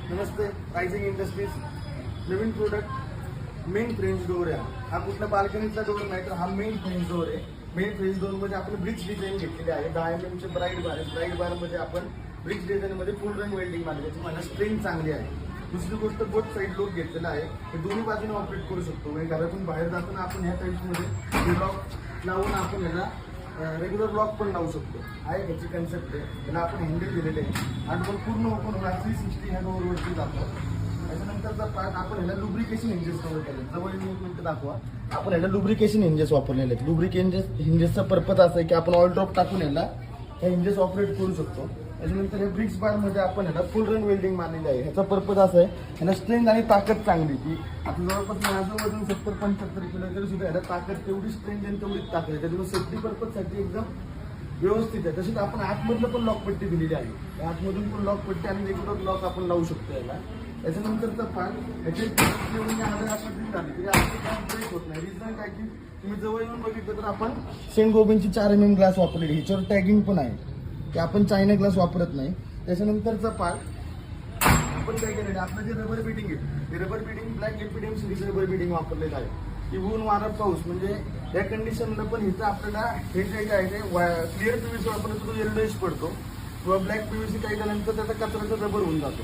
नमस्ते, rising industries नवीन product main French door आहे। हा कुठला बाल्कनीचा डोर नाही तर हा मेन फ्रेंच डोर आहे। मेन फ्रेंच डोर मध्ये आपण ब्रिक्स डिझाईन घेतलेली आहे। 10 mm चे ब्राईट बार आहे। ब्राईट बार मध्ये आपण ब्रिक्स डिझाईन मध्ये फुल रंग वेल्डिंग मारली, त्याची मला स्ट्रेंथ चांगली आहे। दुसरी गोष्ट बोथ साईड लॉक घेतलेला आहे, हे दोन्ही बाजूने ऑपरेट करू शकतो। म्हणजे घरातून बाहेर जाताना आपण ह्या टाईपमध्ये लॉक लावून आपण याला रेग्युलर लॉक पण लावू शकतो। आहे याची कन्सेप्ट आहे, त्याला आपण हँडल दिलेले आहे आणि पण पूर्ण ओपन होणार 360 ह्या डोअरवरती जातो। त्याच्यानंतरचा पार्ट आपण ह्याला लुब्रिकेशन हिंजेस कव्हर केले। जवळ एक मिनिट दाखवा, आपण ह्याला लुब्रिकेशन हिंजेस वापरलेले आहेत। लुब्रिकेशन हिंजेसचा पर्पज असा आहे की आपण ऑइल ड्रॉप टाकून ह्याला हे हिंजेस ऑपरेट करू शकतो। त्याच्यानंतर हे ब्रिक्स बार मध्ये आपण ह्याला फुल रंग वेल्डिंग मारलेली आहे। ह्याचा पर्पज असा आहे, ह्याला स्ट्रेंथ आणि ताकद चांगली की आता जवळपास माझं वजन 70-75 किलो तरी सुद्धा ह्याला ताकद तेवढी स्ट्रेंथ आणि तेवढीच ताकद आहे। त्याच्यामुळे सेफ्टी पर्पजसाठी एकदम व्यवस्थित आहे। तसेच आपण आतमधलं पण लॉक पट्टी दिलेली आहे, आतमधून पण लॉक पट्टी आणि रेग्युलर लॉक आपण लावू शकतो याला। त्याच्यानंतरचा पार्ट ह्याचे ब्रेक होत नाही। रिझन काय की तुम्ही जवळ येऊन बघितलं तर आपण सेंट गोबिनची 4 mm ग्लास वापरलेली, ह्याच्यावर टॅगिंग पण आहे की आपण चायना ग्लास वापरत नाही। त्याच्यानंतरचा पार्ट आपण काय केलेलं, आपलं जे रबर बिडिंग आहे ते rubber beading black EPDM series rubber beading वापरलेलं आहे की ऊन वारा पाऊस म्हणजे या कंडिशनला पण इथं आपल्याला हे जे आहे ते क्लिअर पीव्हीसी वापरलं तर तो येल्लोइश पडतो किंवा ब्लॅक पीव्हीसी काही झाल्यानंतर त्याचा कचऱ्याचा रबर होऊन जातो।